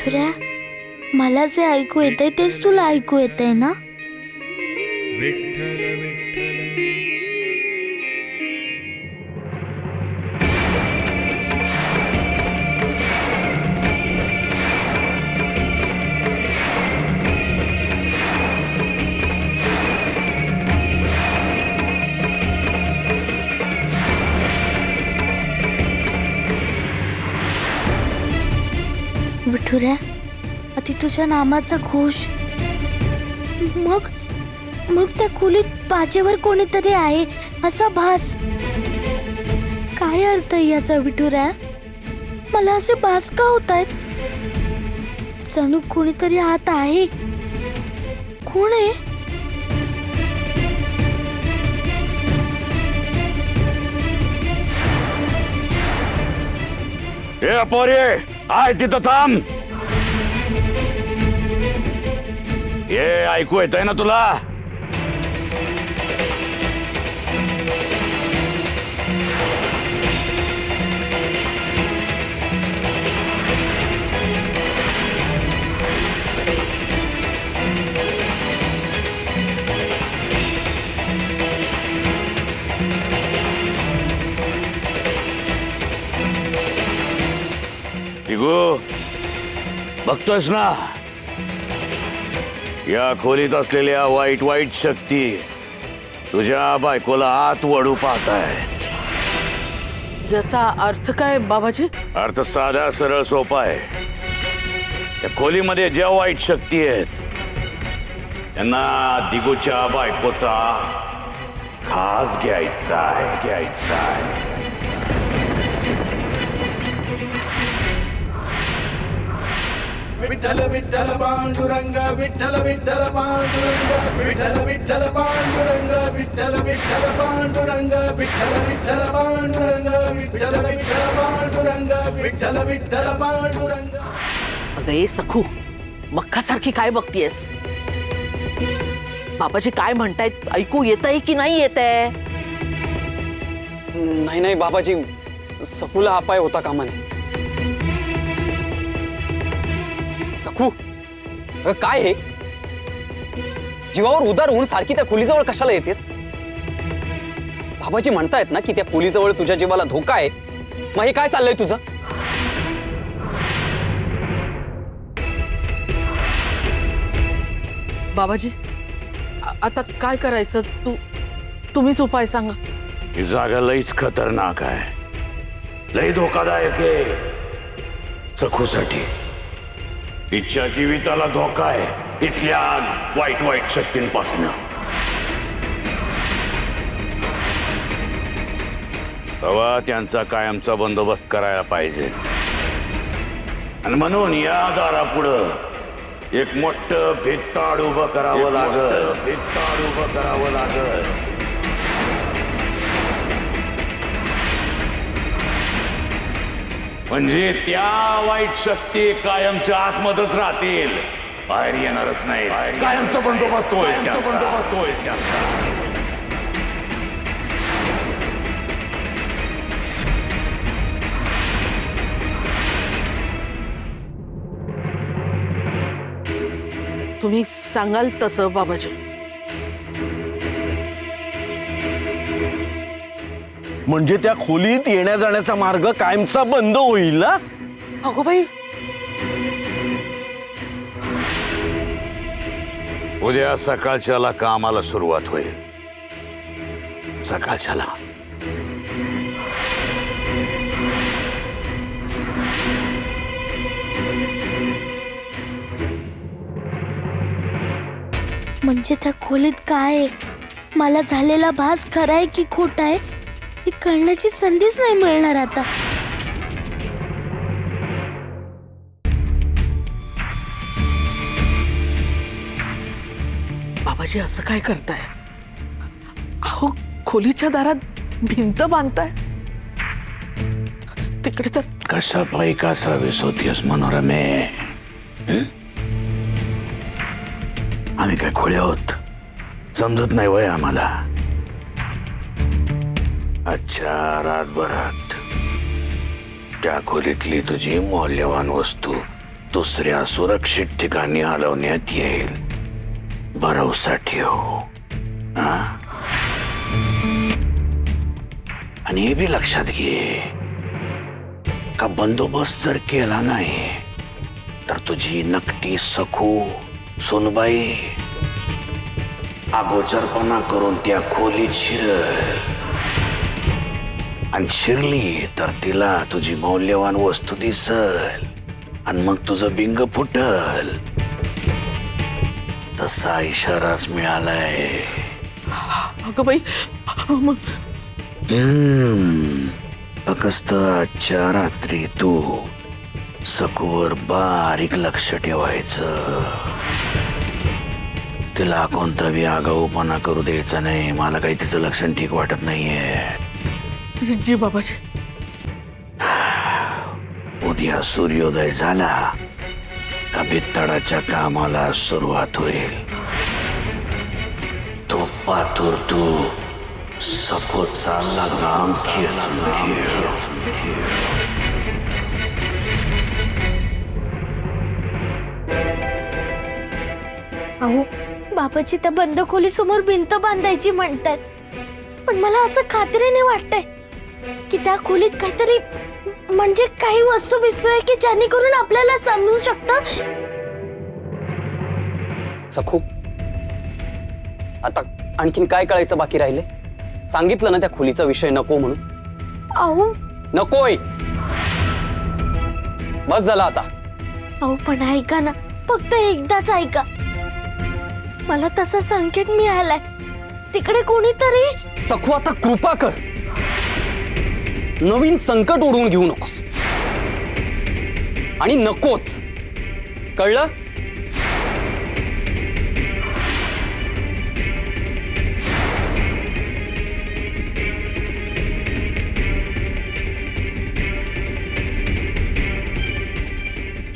विठुऱ्या, मला जे ऐकू येतंय तेच तुला ऐकू येतंय ना? विठ्ठल विठ्ठल विठुऱ्या, अति तुझ्या नामाचा घोष. मग मग त्या खोलीत बाजेवर कोणीतरी आहे असा भास. काय अर्थ आहे याचा विठुऱ्या? मला असे भास का होत आहेत? जणू कोणीतरी आत आहे. कोण आहे? ए पोरे, आय तिथं थांब. ये ऐकू येतंय ना तुला? दिगू, बघतोयस ना या खोलीत असलेल्या वाईट वाईट शक्ती तुझ्या बायकोला आत वळू पाहतायत. याचा अर्थ काय बाबाजी? अर्थ साधा सरळ सोपा आहे. या खोलीमध्ये ज्या वाईट शक्ती आहेत त्यांना दिगूच्या बायकोचा घास घ्यायचा. विठ्ठल विठ्ठल पांडुरंग विठ्ठल विठ्ठल पांडुरंग विठ्ठल विठ्ठल पांडुरंग विठ्ठल विठ्ठल पांडुरंग विठ्ठल विठ्ठल पांडुरंग विठ्ठल विठ्ठल पांडुरंग विठ्ठल विठ्ठल पांडुरंग. अगं ए सखू, मक्खासारखी काय बघतीयस? बाबाजी काय म्हणतायत ऐकू येतंय की नाही येतंय? नाही नाही बाबाजी, सखूला हा पाय होता कामा नये. सखू, अगं काय हे? जीवावर उदार होऊन सारखी त्या खोलीजवळ कशाला येतेस? बाबाजी म्हणतायत ना की त्या खोलीजवळ तुझ्या जीवाला धोका आहे. मग हे काय चाललंय तुझं? बाबाजी आता काय करायचं? तुम्हीच उपाय सांगा. ही जागा लईच खतरनाक आहे, लई धोकादायक आहे सखूसाठी. तिच्या जीविताला धोका आहे इथल्या वाईट वाईट शक्तींपासून. तेव्हा त्यांचा कायमचा बंदोबस्त करायला पाहिजे. आणि म्हणून या दारापुढं एक मोठं भित्ताड उभं करावं लागल. म्हणजे त्या वाईट शक्ती कायमच्या आतमध्येच राहतील, बाहेर येणारच नाही. कायमचा बंदोबस्त होईल त्यांचा. तुम्ही सांगाल तसं बाबाजी. म्हणजे त्या खोलीत येण्या जाण्याचा मार्ग कायमचा बंद होईल ना? अगो बाई, उद्या सकाळच्याला कामाला सुरुवात होईल. सकाळच्याला म्हणजे त्या खोलीत काय आहे? मला झालेला भास खरा आहे की खोटा आहे हे कळण्याची संधीच नाही मिळणार आता. बाबाजी असं काय करताय? अहो, खोलीच्या दारात भिंत बांधताय. तिकडे तर कसा पाई कसा विसोतीस मनोरमे. आम्ही काय खोळे आहोत? समजत नाही वय आम्हाला. अच्छा, रातभरात त्या खोलीतली तुझी मौल्यवान वस्तू दुसऱ्या सुरक्षित ठिकाणी हलवण्यात येईल. भरवसा ठेव. हा? आणि हे बी लक्षात घे का बंदोबस्त जर केला नाही तर तुझी नकटी सखू सोनबाई अगोचरपणा करून त्या खोलीत शिरल. आणि शिरली तर तिला तुझी मौल्यवान वस्तू दिसल आणि मग तुझं बिंग फुटल. तसा इशाराच मिळालाय. अगं बाई मग फक्त आजच्या रात्री तू सखूवर बारीक लक्ष ठेवायचं. तिला कोणता बी आगाऊपणा करू द्यायचा नाही. मला काही तिचं लक्षण ठीक वाटत नाहीये. जी बाबाजी. उद्या सूर्योदय झाला का भित्तडाच्या कामाला सुरुवात होईल. तो पातूर तू सखोचा लगाम खेचून ठेव. अहो बाबाजी त्या बंद खोली समोर भिंत बांधायची म्हणतात, पण मला असं खात्रीने वाटतंय की त्या खोलीत काहीतरी म्हणजे काही वस्तू बिस्तू आहे की जेणेकरून आपल्याला समजू शकतं. सखू, आता आणखीन काय कळायचं बाकी राहिले? सांगितलं ना त्या खोलीचा विषय नको म्हणून. अहो नकोय, बस झाला आता. अहो पण ऐका ना, फक्त एकदाच ऐका. मला तसा संकेत मिळालाय तिकडे कोणीतरी. सखू आता कृपा कर, नवीन संकट ओढवून घेऊ नकोस. आणि नकोच, कळलं?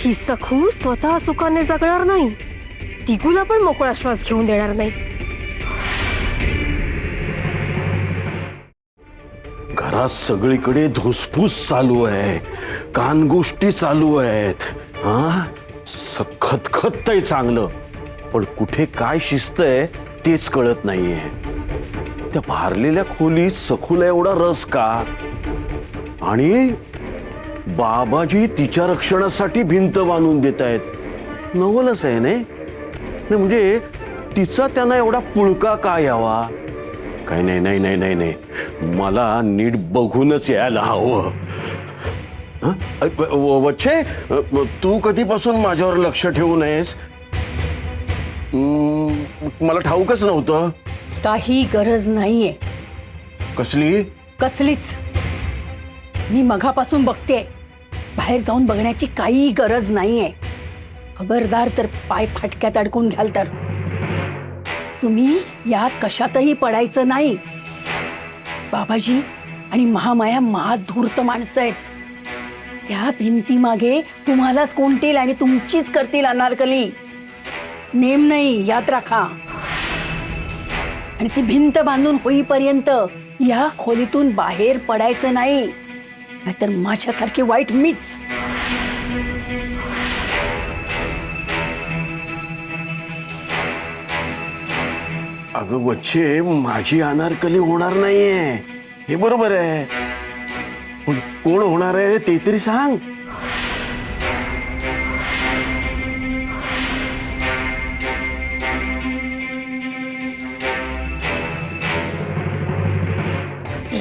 ही सखू स्वतः सुखाने जगणार नाही, तिघूला पण मोकळा श्वास घेऊन देणार नाही. घरात सगळीकडे धुसफूस चालू आहे, कानगोष्टी चालू आहेत. हा, खतखतय चांगलं, पण कुठे काय शिस्त आहे तेच कळत नाहीये. त्या भारलेल्या खोलीत सखूला एवढा रस का? आणि बाबाजी तिच्या रक्षणासाठी भिंत बांधून देत आहेत. नवलच आहे नाही? म्हणजे तिचा त्यांना एवढा पुळका का यावा? काय नाही नाही नाही नाही नाही, मला नीट बघूनच यायला हवं. वच्छे, तू कधीपासून माझ्यावर लक्ष ठेवू नयेस? मला ठाऊकच नव्हतं. काही गरज नाहीये. कसली? कसलीच. मी मघापासून बघते, बाहेर जाऊन बघण्याची काही गरज नाहीये. खबरदार जर पाय फटक्यात अडकून घ्याल तर. तुम्ही यात कशातही पडायचं नाही. बाबाजी आणि महामाया महाधूर्त माणसं आहेत. त्या भिंती मागे तुम्हालाच कोणतील आणि तुमचीच करतील अनारकली. नेम नाही, याद राखा. आणि ती भिंत बांधून होईपर्यंत या खोलीतून बाहेर पडायचं नाही, नाहीतर माझ्यासारखी वाईट मीच. अगं वच्छे, माझी अनारकली होणार नाहीये हे बरोबर आहे, पण कोण होणार आहे ते तरी सांग.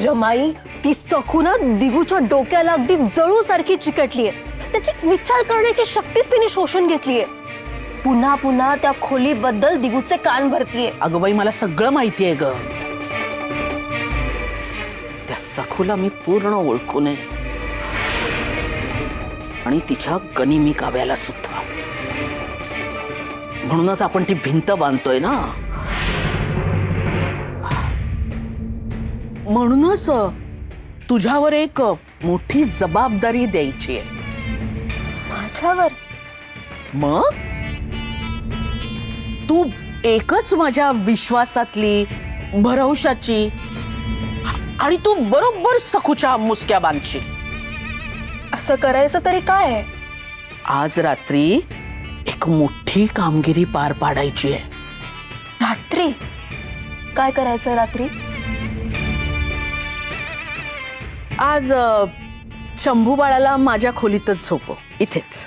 रमाई, ती सखू ना दिगूच्या डोक्याला अगदी जळू सारखी चिकटलीये. त्याची विचार करण्याची शक्तीच तिने शोषून घेतलीये. पुन्हा पुन्हा त्या खोलीबद्दल दिगूचे कान भरतीये. अगं बाई, मला सगळं माहिती आहे ग. त्या सखूला मी पूर्ण ओळखून आहे, आणि तिच्या गनिमी काव्याला सुद्धा. म्हणूनच आपण ती भिंत बांधतोय ना. म्हणूनच तुझ्यावर एक मोठी जबाबदारी द्यायची आहे. माझ्यावर? मग तू एकच माझ्या विश्वासातली, भरवशाची, आणि तू बरोबर सखूच्या मुसक्या बांधशी. असं करायचं तरी काय आहे? आज रात्री एक मोठी कामगिरी पार पाडायची आहे. रात्री काय करायचं रात्री? आज शंभू बाळाला माझ्या खोलीतच झोपव, इथेच.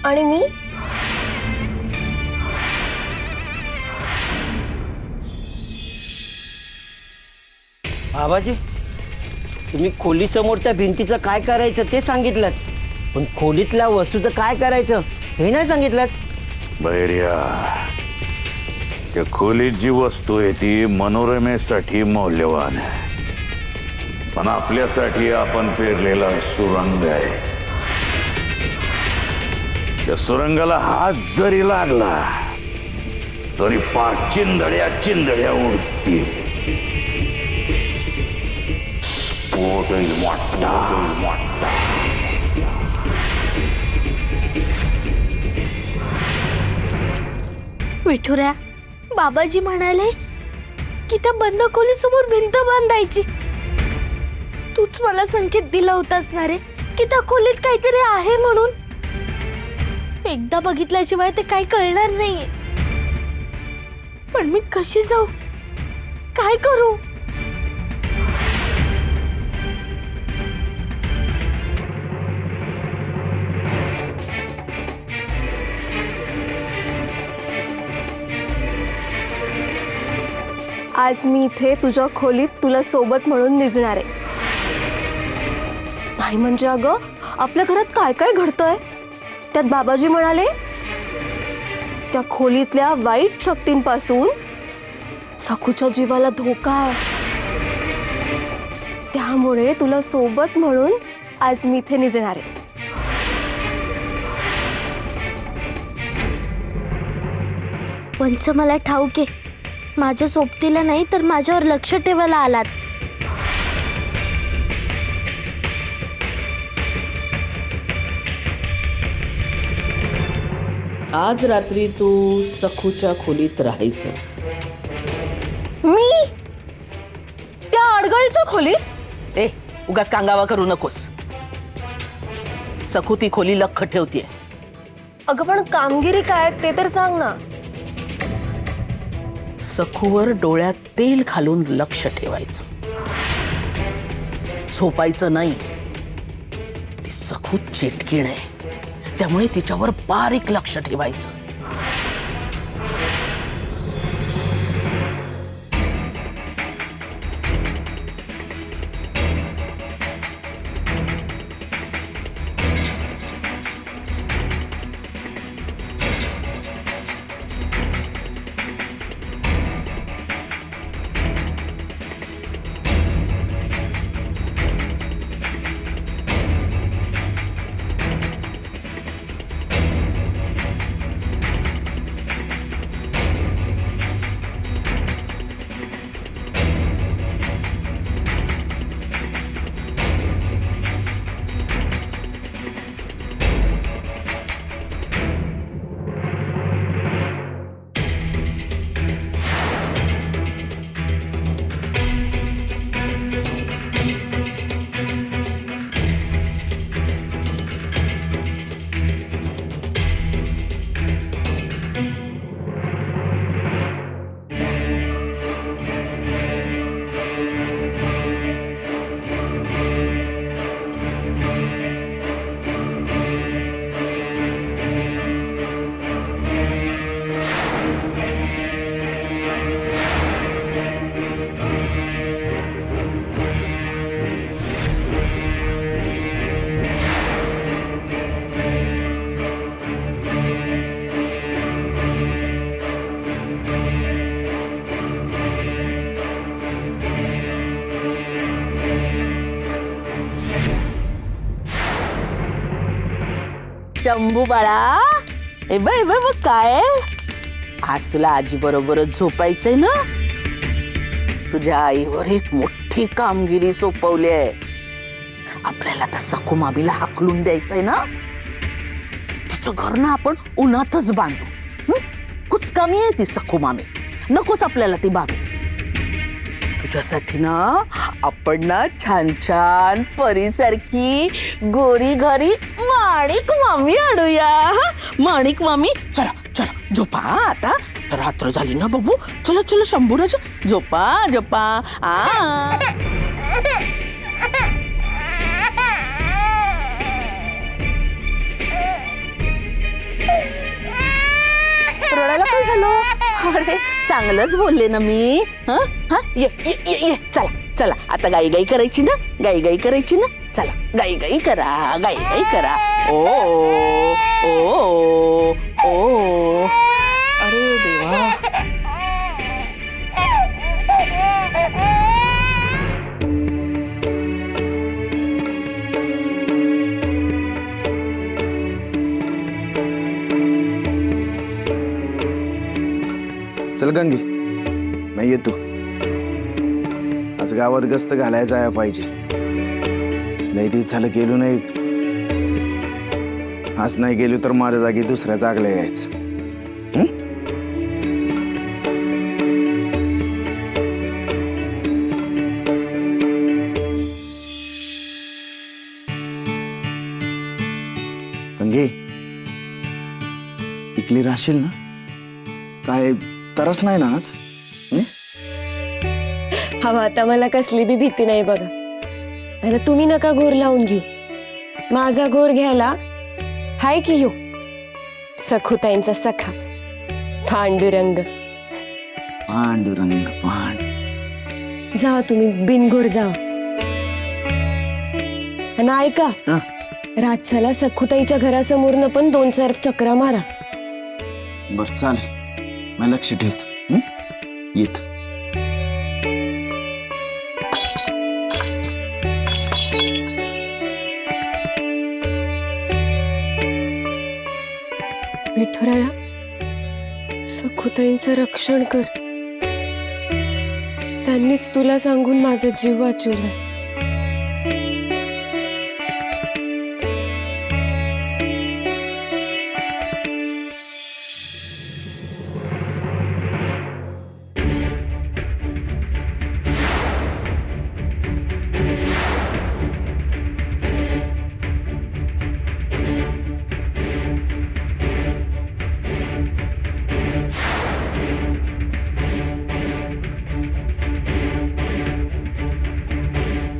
आणि मी? बाबाजी, तुम्ही खोली समोरच्या भिंतीचं काय करायचं ते सांगितलं, पण खोलीतल्या वस्तूचं काय करायचं हे नाही सांगितलं. बैर्या, त्या खोलीत जी वस्तू आहे ती मनोरमेसाठी मौल्यवान आहे, पण आपल्यासाठी आपण पेरलेला सुरंग आहे. त्या सुरंगाला हात जरी लागला तरी पार चिंधड्या चिंधड्या उडतील. स्फोटही मोठा मोठा. विठुऱ्या, बाबाजी म्हणाले की त्या बंद खोलीसमोर भिंत बांधायची. तूच मला संकेत दिला होतास ना रे की त्या खोलीत काहीतरी आहे म्हणून. एकदा बघितल्याशिवाय ते काही कळणार नाहीये. पण मी कशी जाऊ, काय करू? आज मी इथे तुझ्या खोलीत तुला सोबत म्हणून निजणार आहे. नाही म्हणजे अगं, आपल्या घरात काय काय घडतंय त्यात बाबाजी म्हणाले त्या खोलीतल्या वाईट शक्तींपासून सखूच्या जीवाला धोका आहे. त्यामुळे तुला सोबत म्हणून आज मी इथे निजणार आहे. पंच, मला ठाऊक आहे माझ्या सोबतीला नाही तर माझ्यावर लक्ष ठेवायला आलात. आज रात्री तू सखूच्या खोलीत राहायचं. मी त्या अडगळीच्या खोलीत? ए, उगाच कांगावा करू नकोस. सखू ती खोली लख्ख ठेवतीये. अगं पण कामगिरी काय ते तर सांग ना. सखूवर डोळ्यात तेल घालून लक्ष ठेवायचं, झोपायचं नाही. ती सखू चिटकीण आहे, त्यामुळे तिच्यावर बारीक लक्ष ठेवायचं. शंभू बाळा, ए बाय बाय बघ काय, आज तुला आजी बरोबरच झोपायचंय ना. तुझ्या आईवर एक मोठी कामगिरी सोपवली आहे. आपल्याला तर सखू मामीला हाकलून द्यायचंय ना. तिचं घर ना आपण उन्हातच बांधू. कुचकामी आहे ती सखू मामी, नकोच आपल्याला ती बाबी. तुझ्यासाठी ना आपण ना छान छान परीसारखी गोरी घरी माणिक मामी आणूया. माणिक मामी चला चला झोपा आता. रात्र झाली ना बाबू. चला चला शंभूराजा झोपा झोपा. रडायला काय झालं? अरे चांगलंच बोलले ना मी. हा हा ये ये ये ये चला चला आता गाई गाई करायची ना. गाई गाई करायची ना. चला गाई गाई करा. गाई गाई करा. ओ ओ ओ. अरे देवा. चल गंगे मी येतो. आज गावात गस्त घालायला जाया पाहिजे. लय दिवस झालं गेलो नाही. आज नाही गेलो तर माझ्या जागी दुसऱ्या जागला यायचं. गंगे इकली राहशील ना. काय तरच नाही ना आज. हवा आता मला कसली बी भीती नाही बघा. आता तुम्ही नका घोर लावून घेऊ. माझा घोर घ्यायला हाय की यो सखुताईंचा सखा पांडुरंग. पांडुरंग पांड. जावा तुम्ही बिनघोर जावा. आणि ऐका रातच्याला सखुताईच्या घरासमोरनं पण 2-4 चक्रा मारा. बर चालेल. मी लक्ष ठेवतो. येत. विठुराया सखुताईंचं रक्षण कर. त्यांनीच तुला सांगून माझा जीव वाचवलाय.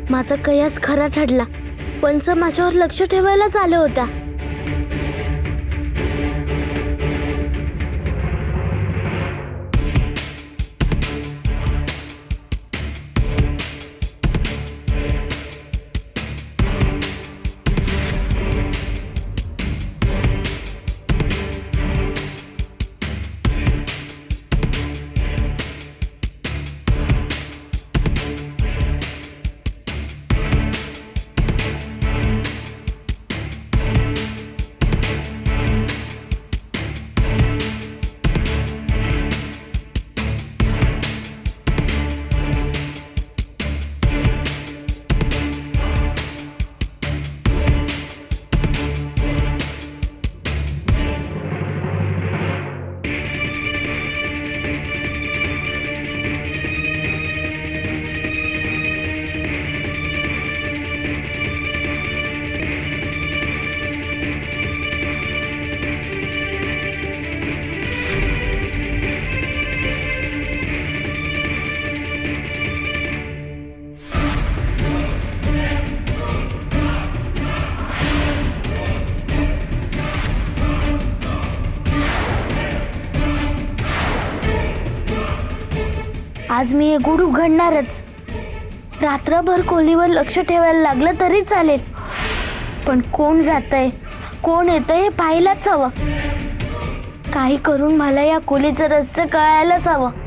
माझा कयास खरा ठरला. पंच माझ्यावर लक्ष ठेवायलाच आल्या होत्या. आज मी हे गुढ उघडणारच. रात्रभर खोलीवर लक्ष ठेवायला लागलं तरी चालेल. पण कोण जातंय कोण येतंय हे पाहायलाच हवं. काही करून मला या खोलीचं रहस्य कळायलाच हवं.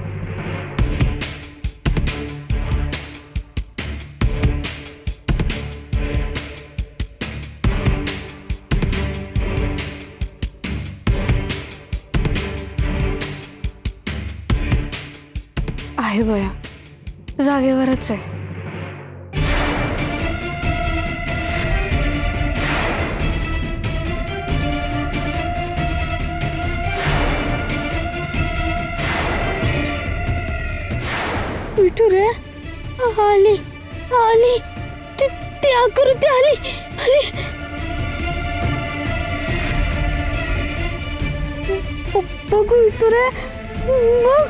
आहे बया जागेवरच आहे. विठुरे आली आली. ती आकृती आली आली. बघू तुरे बघ.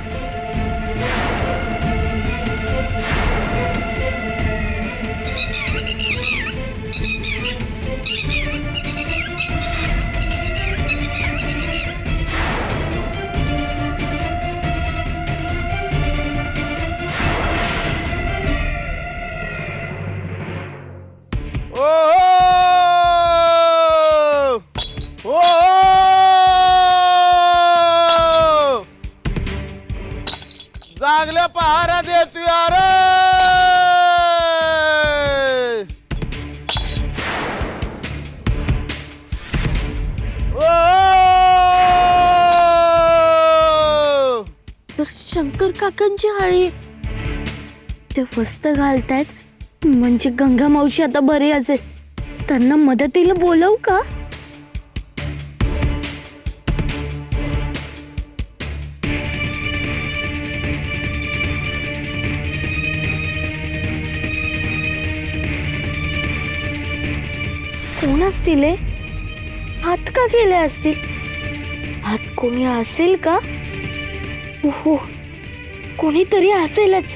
चांगल्या पहारा देतोय अरे. तर शंकर काकांची हाळी ते वस्त घालतायत म्हणजे गंगा मावशी आता बरे असेल. त्यांना मदतीला बोलवू का? कोण असतील हे? हात का केले असतील? हात कोणी असेल का? हो कोणीतरी असेलच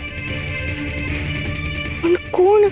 पण कोण?